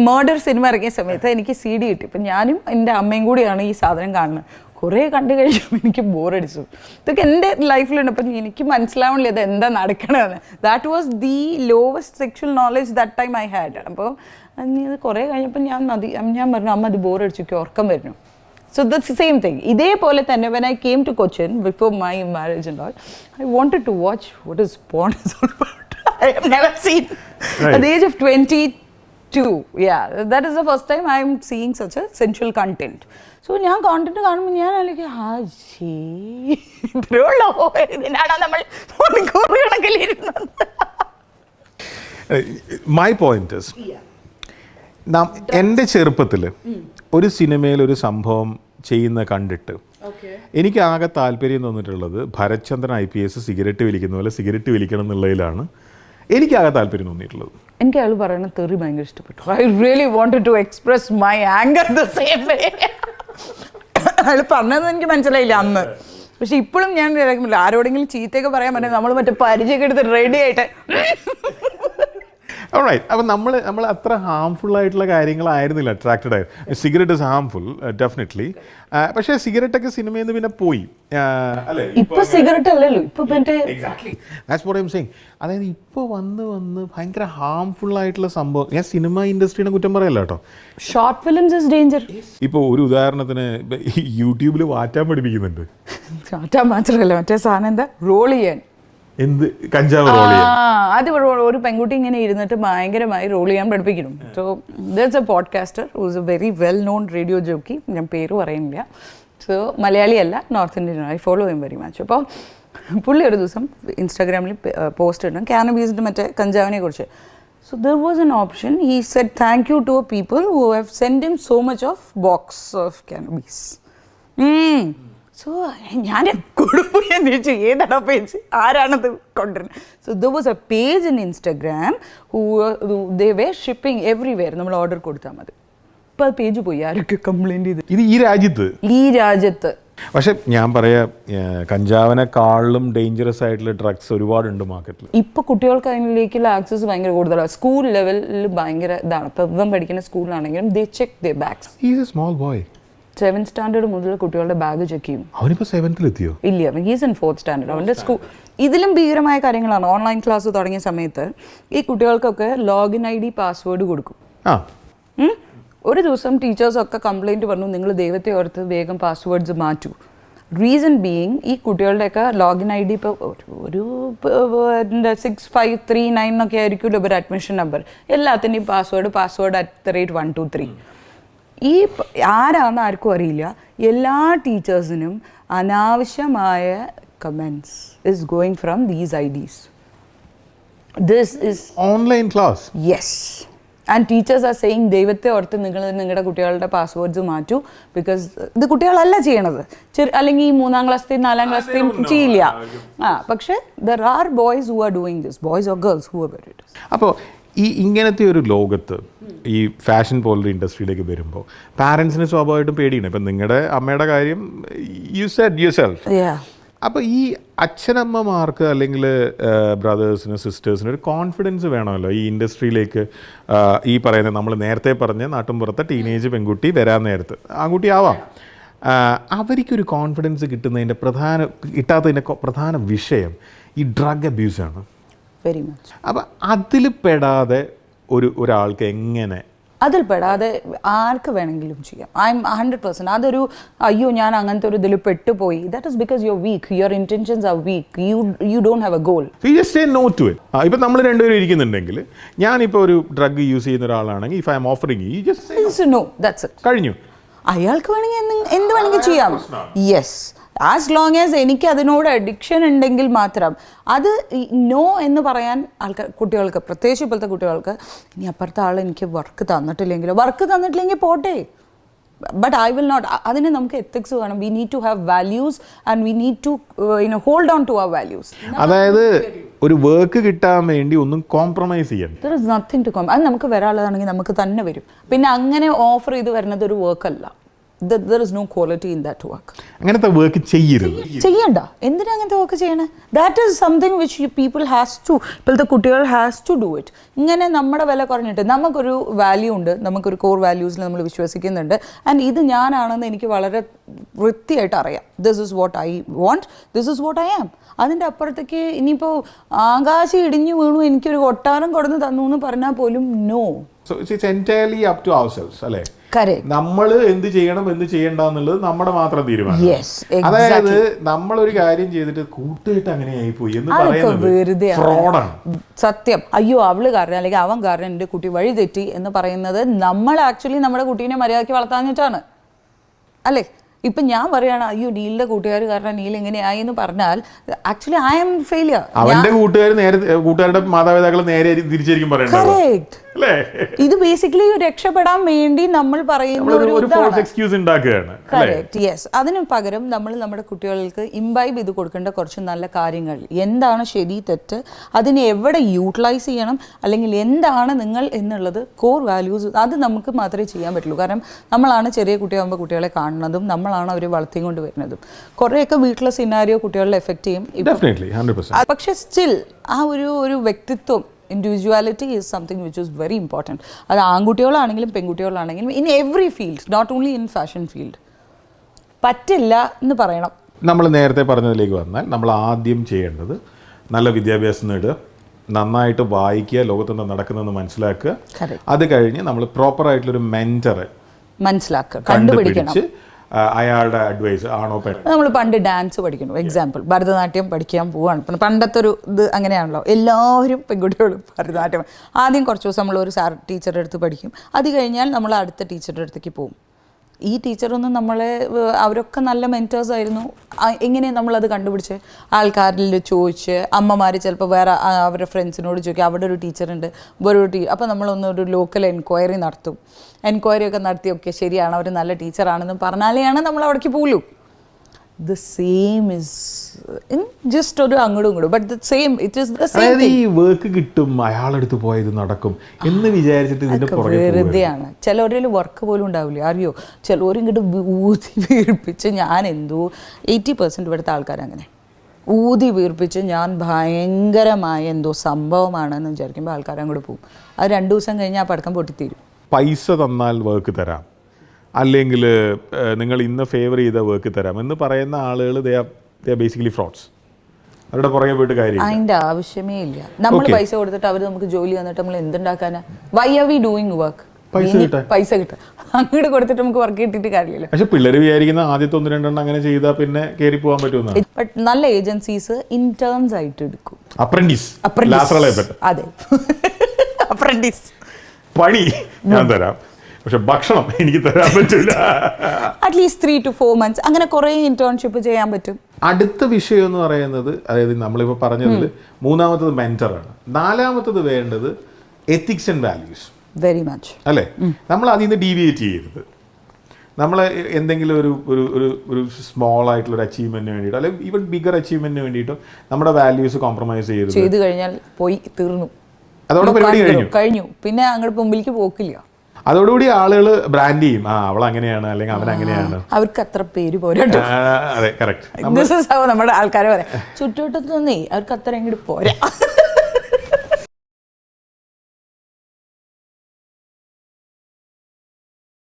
Murder cinema ഇറങ്ങിയ സമയത്ത് എനിക്ക് CD കിട്ടി. ഇപ്പം ഞാനും എൻ്റെ അമ്മയും കൂടിയാണ് ഈ സാധനം കാണുന്നത്. കുറേ കണ്ടു കഴിയുമ്പോൾ എനിക്ക് ബോറടിച്ചു. ഇതൊക്കെ എൻ്റെ ലൈഫിലുണ്ട്. അപ്പം എനിക്ക് മനസ്സിലാവണില്ല ഇത് എന്താ നടക്കണമെന്ന്. That was the lowest sexual knowledge that time I had. അപ്പോൾ ഇത് കുറേ കഴിഞ്ഞപ്പോൾ ഞാൻ പറഞ്ഞു അമ്മ അത് ബോറടിച്ചു, ഉറക്കം വരുന്നു. So that's the same thing. ഇതേപോലെ തന്നെ when I came to Kochi before my marriage and all, I wanted to watch what is porn is all about. I have never seen. Right. At the age of 22, yeah, that is the first time I am seeing such a sensual content. So ഞാൻ content കാണുമ്പോൾ ഞാൻ അല്ലെങ്കിൽ ഇത്രയുള്ളോ ഇതിനാണോ നമ്മൾ മണിക്കൂറുകണക്കിലിരുന്നത്. My point is, എൻ്റെ ചെറുപ്പത്തിൽ ഒരു സിനിമയിൽ ഒരു സംഭവം ചെയ്യുന്ന കണ്ടിട്ട് എനിക്ക് ആകെ താല്പര്യം തോന്നിയിട്ടുള്ളത് ഭരത്ചന്ദ്രൻ IPS സിഗരറ്റ് വലിക്കുന്ന പോലെ സിഗരറ്റ് വലിക്കണം എന്നുള്ളതിലാണ് എനിക്കാകെ താല്പര്യം തോന്നിയിട്ടുള്ളത്. എനിക്ക് അയാൾ പറയുന്ന തെറി ഭയങ്കര ഇഷ്ടപ്പെട്ടു. I really wanted to express my anger the same way. അയാൾ പറഞ്ഞതെന്ന് എനിക്ക് മനസ്സിലായില്ല അന്ന്. പക്ഷെ ഇപ്പോഴും ഞാൻ ആരോടെങ്കിലും ചീത്തയൊക്കെ പറയാൻ പറ്റും നമ്മൾ മറ്റേ പരിചയമൊക്കെ എടുത്ത് റെഡി ആയിട്ട്. ഓൾറൈറ്റ്. അപ്പം നമ്മൾ അത്ര ഹാംഫുൾ ആയിട്ടുള്ള കാര്യങ്ങളായിരുന്നില്ല അട്രാക്റ്റഡ് ആയത്. Cigarette is harmful definitely. പക്ഷേ സിഗരറ്റൊക്കെ സിനിമയിൽ നിന്ന് പിന്നെ പോയി അല്ലേ? ഇപ്പൊ സിഗരറ്റ് അല്ലല്ലോ, ഇപ്പൊ that's what I am saying. അതായത് ഇപ്പോൾ വന്ന് ഭയങ്കര ഹാംഫുൾ ആയിട്ടുള്ള സംഭവം. ഞാൻ സിനിമ ഇൻഡസ്ട്രീനെ കുറ്റം പറയല്ല കേട്ടോ. Short films is danger. ഇപ്പോൾ ഒരു ഉദാഹരണത്തിന് യൂട്യൂബിൽ വാറ്റാൻ പഠിപ്പിക്കുന്നുണ്ട്. വാറ്റാൻ മാത്രമല്ല, മറ്റേ സാധനം എന്താ റോൾ ചെയ്യാൻ. എന്ത് കഞ്ചാവ് റോൾ ചെയ്യാൻ. അത് ഒരു പെൺകുട്ടി ഇങ്ങനെ ഇരുന്നിട്ട് ഭയങ്കരമായി റോൾ ചെയ്യാൻ പഠിപ്പിക്കണം. So that's a podcaster who's a very well known radio jockey. ഞാൻ പേര് പറയുന്നില്ല. സോ മലയാളിയല്ല, north Indian. I follow him very much. അപ്പോൾ പുള്ളി ഒരു ദിവസം ഇൻസ്റ്റാഗ്രാമിൽ പോസ്റ്റ് ഇടും കാനബീസിൻ്റെ മറ്റേ കഞ്ചാവിനെ കുറിച്ച്. So there was an option. He said thank you to people who have sent him so much of box of cannabis. So ഞാൻ കൊടുപ്പോയി അന്വേഷിച്ചു ഏതാണ് പേജ്, ആരാണത് കൊണ്ടുവരുന്നത്. So there was A page in Instagram they way shipping everywhere. നമ്മൾ order കൊടുത്താൽ മതി. ഇപ്പോൾ അത് പേജ് പോയി, ആരൊക്കെ കംപ്ലൈൻറ്റ് ചെയ്ത്. ഇത് ഈ രാജ്യത്ത് പക്ഷെ ഞാൻ പറയാം, കഞ്ചാവിനെക്കാളും ഡേഞ്ചറസ് ആയിട്ടുള്ള ഡ്രഗ്സ് ഒരുപാടുണ്ട് മാർക്കറ്റിൽ. ഇപ്പോൾ കുട്ടികൾക്ക് അതിലേക്കുള്ള ആക്സസ് ഭയങ്കര കൂടുതലാണ്. സ്കൂൾ ലെവലിൽ ഭയങ്കര ഇതാണ്. ഇപ്പോൾ ഇവൻ പഠിക്കുന്ന സ്കൂളിലാണെങ്കിലും they check the bags. He is a small boy. 7th standard മുതൽ കുട്ടികളുടെ ബാഗ് ചെക്ക് ചെയ്യും. അവനിപ്പോൾ 7th എത്തിയോ? ഇല്ല, ഹീസ് ഇൻ 4th സ്റ്റാൻഡേർഡ്. അവൻ്റെ സ്കൂൾ ഇതിലും ഭീകരമായ കാര്യങ്ങളാണ്. ഓൺലൈൻ ക്ലാസ് തുടങ്ങിയ സമയത്ത് ഈ കുട്ടികൾക്കൊക്കെ ലോഗിൻ ID പാസ്വേഡ് കൊടുക്കും. ഒരു ദിവസം ടീച്ചേഴ്സൊക്കെ കംപ്ലൈൻറ്റ് പറഞ്ഞു, നിങ്ങൾ ദൈവത്തെ ഓർത്ത് വേഗം പാസ്വേഡ്സ് മാറ്റൂ. റീസൺ ബീയിങ് ഈ കുട്ടികളുടെയൊക്കെ ലോഗിൻ ID ഇപ്പോൾ ഒരു 6539 എന്നൊക്കെ ആയിരിക്കുമല്ലോ ഒരു അഡ്മിഷൻ നമ്പർ. എല്ലാത്തിൻ്റെയും പാസ്വേഡ് @123. ഈ ആരാന്ന് ആർക്കും അറിയില്ല. എല്ലാ ടീച്ചേഴ്സിനും അനാവശ്യമായ comments is going from these IDs. This is online class. Yes. And teachers are saying ദൈവത്തെ ഓർത്ത് നിങ്ങളുടെ കുട്ടികളുടെ പാസ്വേഡ്സ് മാറ്റൂ. ബിക്കോസ് ഇത് കുട്ടികളല്ല ചെയ്യണത്. അല്ലെങ്കിൽ ഈ 3ാം ക്ലാസ്സിലെയും 4ാം ക്ലാസ്സിലെയും ചെയ്യില്ല. പക്ഷേ there are boys who are doing this, boys or girls who are very. അപ്പോൾ ഇങ്ങനത്തെ ഒരു ലോകത്ത് ഈ ഫാഷൻ പോലൊരു ഇൻഡസ്ട്രിയിലേക്ക് വരുമ്പോൾ പാരൻസിന് സ്വാഭാവികമായിട്ടും പേടിയാണ്. ഇപ്പം നിങ്ങളുടെ അമ്മയുടെ കാര്യം യു സെഡ് യുവർസെൽഫ്. അപ്പോൾ ഈ അച്ഛനമ്മമാർക്ക് അല്ലെങ്കിൽ ബ്രദേഴ്സിന് സിസ്റ്റേഴ്സിന് ഒരു കോൺഫിഡൻസ് വേണമല്ലോ ഈ ഇൻഡസ്ട്രിയിലേക്ക്. ഈ പറയുന്ന നമ്മൾ നേരത്തെ പറഞ്ഞ നാട്ടിൻപുറത്തെ ടീനേജ് പെൺകുട്ടി വരാൻ നേരത്ത് ആൺകുട്ടി ആവാം. അവർക്കൊരു കോൺഫിഡൻസ് കിട്ടാത്തതിൻ്റെ പ്രധാന വിഷയം ഈ ഡ്രഗ് അബ്യൂസാണ്. Very much. അപ്പം അതിൽ പെടാതെ ഒരാൾക്ക് എങ്ങനെ? അതിൽ പെടാതെ ആർക്ക് വേണമെങ്കിലും ചെയ്യാം. I am 100%. അതൊരു അയ്യോ ഞാൻ അങ്ങനത്തെ ഒരു ഇതിൽ പെട്ടുപോയി, that is because you are weak, your intentions are weak, you don't have a goal. You just say no to it. ഇപ്പം നമ്മൾ രണ്ടുപേരും ഇരിക്കുന്നുണ്ടെങ്കിൽ ഞാനിപ്പോൾ ഒരു ഡ്രഗ് യൂസ് ചെയ്യുന്ന ഒരാളാണെങ്കിൽ if I am offering you just say no, that's it. കഴിഞ്ഞു. അയാൾക്ക് വേണമെങ്കിൽ എന്ത് വേണമെങ്കിൽ ചെയ്യാം. യെസ്, ആസ് ലോങ് ആസ് എനിക്ക് അതിനോട് അഡിക്ഷൻ ഉണ്ടെങ്കിൽ മാത്രം. അത് നോ എന്ന് പറയാൻ കുട്ടികൾക്ക്, പ്രത്യേകിച്ച് ഇപ്പോഴത്തെ കുട്ടികൾക്ക്, ഇനി അപ്പുറത്തെ ആൾ എനിക്ക് വർക്ക് തന്നിട്ടില്ലെങ്കിൽ പോട്ടെ, ബട്ട് ഐ വിൽ നോട്ട്. അതിന് നമുക്ക് എത്തിക്സ് വേണം. We need to have values and we need to hold on to our values. അതായത് ഒരു വർക്ക് കിട്ടാൻ വേണ്ടി ഒന്നും കോംപ്രമൈസ് ചെയ്യാൻ. ദർ ഇസ് നത്തിങ് ടു അത് നമുക്ക് വരാനുള്ളതാണെങ്കിൽ നമുക്ക് തന്നെ വരും. പിന്നെ അങ്ങനെ ഓഫർ ചെയ്ത് വരുന്നത് ഒരു വർക്കല്ല. there is no quality in that work. അങ്ങനത്തെ വർക്ക് ചെയ്യരുത്. ചെയ്യണ്ട, എന്തിനാ അങ്ങനത്തെ വർക്ക് ചെയ്യണേ? That is something which people has to, ഇപ്പോഴത്തെ കുട്ടികൾ ഹാസ് ടു ഡു ഇറ്റ്. ഇങ്ങനെ നമ്മുടെ വില കുറഞ്ഞിട്ട് നമുക്കൊരു വാല്യൂ ഉണ്ട്, നമുക്കൊരു കോർ വാല്യൂസിൽ നമ്മൾ വിശ്വസിക്കുന്നുണ്ട്. ആൻഡ് ഇത് ഞാനാണെന്ന് എനിക്ക് വളരെ വൃത്തിയായിട്ട് അറിയാം. This is what I want, this is what I am. അതിൻ്റെ അപ്പുറത്തേക്ക് ഇനിയിപ്പോൾ ആകാശം ഇടിഞ്ഞു വീണു എനിക്കൊരു കൊട്ടാരം കൊടുന്ന് തന്നു എന്ന് പറഞ്ഞാൽ പോലും no. So it's entirely up to ourselves, അല്ലേ? Correct. നമ്മൾ എന്ത് ചെയ്യണം എന്ത് ചെയ്യണ്ട എന്നുള്ളത് നമ്മുടെ മാത്രം തീരുമാനം. Yes, exactly. അതായത് നമ്മളൊരു കാര്യം ചെയ്തിട്ട് കൂട്ടുകെട്ട് അങ്ങനെയായി പോയി എന്ന് പറയുന്നത് ഫ്രോഡാണ്. സത്യം. അയ്യോ അവള് കാരണം അല്ലെങ്കിൽ അവൻ കാരണം എൻ്റെ കുട്ടി വഴി തെറ്റി എന്ന് പറയുന്നത് നമ്മൾ ആക്ച്വലി നമ്മുടെ കുട്ടീനെ മര്യാദയ്ക്ക് വളർത്താഞ്ഞിട്ടാണ്, അല്ലേ? ഇപ്പം ഞാൻ പറയുകയാണ് അയ്യോ നീലിൻ്റെ കൂട്ടുകാർ കാരണം നീൽ എങ്ങനെയായി എന്ന് പറഞ്ഞാൽ ആക്ച്വലി ഐ ആം ഫെയിലിയർ. അവന്റെ കൂട്ടുകാരുടെ മാതാപിതാക്കൾ നേരെ തിരിച്ചായിരിക്കും പറയുന്നത്. ഇത് ബേസിക്കലി രക്ഷപ്പെടാൻ വേണ്ടി നമ്മൾ പറയുന്ന ഒരു എക്സ്ക്യൂസ് ഉണ്ടാക്കുകയാണ്. Correct, yes. അതിന് പകരം നമ്മൾ നമ്മുടെ കുട്ടികൾക്ക് ഇംബൈബ് ചെയ്ത് കൊടുക്കേണ്ട കുറച്ച് നല്ല കാര്യങ്ങൾ, എന്താണ് ശരി തെറ്റ്, അതിനെ എവിടെ യൂട്ടിലൈസ് ചെയ്യണം, അല്ലെങ്കിൽ എന്താണ് നിങ്ങൾ എന്നുള്ളത് കോർ വാല്യൂസ്, അത് നമുക്ക് മാത്രമേ ചെയ്യാൻ പറ്റുള്ളൂ. കാരണം നമ്മളാണ് ചെറിയ കുട്ടിയാകുമ്പോൾ കുട്ടികളെ കാണുന്നതും നമ്മളാണ് അവർ വളർത്തിക്കൊണ്ട് വരുന്നതും. കുറേയൊക്കെ വീട്ടിലെ സിനാരിയോ കുട്ടികളെ എഫക്റ്റ് ചെയ്യും. പക്ഷെ സ്റ്റിൽ ആ ഒരു വ്യക്തിത്വം, individuality is something which is very important. അത് ആൺകുട്ടികളാണെങ്കിലും പെൺകുട്ടികളാണെങ്കിലും in every field, not only in fashion field. പറ്റില്ല എന്ന് പറയണം. നമ്മൾ നേരത്തെ പറഞ്ഞതിലേക്ക് വന്നാൽ നമ്മൾ ആദ്യം ചെയ്യേണ്ടത് നല്ല വിദ്യാഭ്യാസം നേടുക, നന്നായിട്ട് വായിക്കുക, ലോകത്തെന്താ നടക്കുന്നതെന്ന് മനസ്സിലാക്കുക. അത് കഴിഞ്ഞ് നമ്മൾ പ്രോപ്പറായിട്ടുള്ളൊരു മെൻറ്ററെ മനസ്സിലാക്കുക, കണ്ടുപിടിക്കണം. അയാളുടെ അഡ്വൈസ് ആണോ പെണ്ണോ. നമ്മൾ പണ്ട് ഡാൻസ് പഠിക്കണം, എക്സാമ്പിൾ ഭരതനാട്യം പഠിക്കാൻ പോവാണ്. പണ്ടത്തെ ഒരു ഇത് അങ്ങനെയാണല്ലോ, എല്ലാവരും പെൺകുട്ടികളും ഭരതനാട്യം. ആദ്യം കുറച്ച് ദിവസം നമ്മളൊരു ടീച്ചറുടെ അടുത്ത് പഠിക്കും. അത് കഴിഞ്ഞാൽ നമ്മൾ അടുത്ത ടീച്ചറുടെ അടുത്തേക്ക് പോകും. ഈ ടീച്ചറൊന്നും നമ്മളെ, അവരൊക്കെ നല്ല മെൻറ്റേഴ്സ് ആയിരുന്നു. എങ്ങനെ നമ്മളത് കണ്ടുപിടിച്ച് ആൾക്കാരിൽ ചോദിച്ച്, അമ്മമാർ ചിലപ്പോൾ വേറെ അവരുടെ ഫ്രണ്ട്സിനോട് ചോദിക്കും അവിടെ ഒരു ടീച്ചറുണ്ട് വേറൊരു അപ്പോൾ നമ്മളൊന്നൊരു ലോക്കൽ എൻക്വയറി നടത്തും. എൻക്വയറി ഒക്കെ നടത്തിയൊക്കെ ശരിയാണ് അവർ നല്ല ടീച്ചറാണെന്ന് പറഞ്ഞാലെയാണ് നമ്മൾ അവിടേക്ക് പോലൂ. The same is in just ഒരു അങ്ങോട്ടും ഇങ്ങോട്ടും, but the same, it is the same thing. ഈ വർക്ക് കിട്ടും, അയാളെടുത്ത് പോയത് നടക്കും എന്ന് വിചാരിച്ചിട്ട് ഇതിന്റെ പുറകെ വെറുതെയാണ്. ചിലവരിൽ വർക്ക് പോലും ഉണ്ടാവില്ല, അറിയോ? ചിലവരും ഇങ്ങോട്ട് ഊതി വീർപ്പിച്ച്, ഞാൻ എന്തോ 80% ഇവിടുത്തെ ആൾക്കാർ അങ്ങനെ ഊതി വീർപ്പിച്ച് ഞാൻ ഭയങ്കരമായ എന്തോ സംഭവമാണെന്ന് വിചാരിക്കുമ്പോൾ ആൾക്കാർ അങ്ങോട്ട് പോകും. അത് 2 ദിവസം കഴിഞ്ഞാൽ ആ പടക്കം പൊട്ടിത്തീരും. പൈസ തന്നാൽ വർക്ക് തരാം, അല്ലെങ്കിൽ നിങ്ങൾ ഇന്ന് ഫേവർ ചെയ്ത വർക്ക് തരാം എന്ന് പറയുന്ന ആളുകൾ ദേ ആർ ബേസിക്കലി ഫ്രോഡ്സ്. അവരുടെ പുറകെ പോയിട്ട് കാര്യം അതിൻ്റെ ആവശ്യമേ ഇല്ല. നമ്മൾ പൈസ കൊടുത്തിട്ട് അവർ നമുക്ക് ജോലി തന്നിട്ട് നമ്മൾ എന്തുണ്ടാക്കാനാ? Why are we doing work? പൈസ കിട്ടും. അങ്ങോട്ട് കൊടുത്തിട്ട് നമുക്ക് വർക്ക് കിട്ടിയിട്ട് കാര്യമില്ല. പക്ഷെ പിള്ളേർ വിചാരിക്കുന്ന ആദ്യത്തെ 1-2 അങ്ങനെ ചെയ്താൽ പിന്നെ കയറി പോകാൻ പറ്റുമെന്നാണ്. ബട്ട് നല്ല ഏജൻസീസ് ഇന്റേൺസ് ആയിട്ട് എടുക്കും. അപ്രന്റീസ്. അതെ, അപ്രന്റീസ്. പണി ഞാൻ തരാം, പക്ഷെ ഭക്ഷണം എനിക്ക് തരാൻ പറ്റില്ല. അറ്റ്ലീസ്റ്റ് 3 to 4 months അങ്ങനെ കുറേ ഇന്റേൺഷിപ്പ് ചെയ്യാൻ പറ്റും. അടുത്ത വിഷയം എന്ന് പറയുന്നത്, അതായത് നമ്മളിപ്പോൾ പറഞ്ഞതിൽ 3ാമത്തത് മെന്ററാണ്. 4ാമത്തത് വേണ്ടത് ethics and values. Very much, അല്ലേ? നമ്മൾ അതിൽ നിന്ന് ഡീവിയേറ്റ് ചെയ്യരുത്. നമ്മൾ എന്തെങ്കിലും ഒരു സ്മോൾ ആയിട്ടുള്ള അച്ചീവ്മെന്റിന് വേണ്ടിയിട്ടോ അല്ലെങ്കിൽ ഈവൻ ബിഗർ അച്ചീവ്മെന്റിന് വേണ്ടിയിട്ടോ നമ്മുടെ വാല്യൂസ് കോംപ്രമൈസ് ചെയ്ത് കഴിഞ്ഞാൽ പോയി തീർന്നു, അതോടെ പരിപാടി കഴിഞ്ഞു. പിന്നെ അങ്ങോട്ട് മുമ്പിലേക്ക് പോക്കില്ല. അതോടുകൂടി ആളുകൾ ബ്രാൻഡ് ചെയ്യും, അവൾ അങ്ങനെയാണ് അല്ലെങ്കിൽ അവൻ അങ്ങനെയാണ്. അവർക്ക് അത്ര പേര് പോരാ. അതെ, കറക്റ്റ്. നമ്മുടെ ആൾക്കാരെ പറയാം, ചുറ്റുവട്ടത്തൊന്നേ അവർക്ക് അത്ര അങ്ങോട്ട് പോരാ.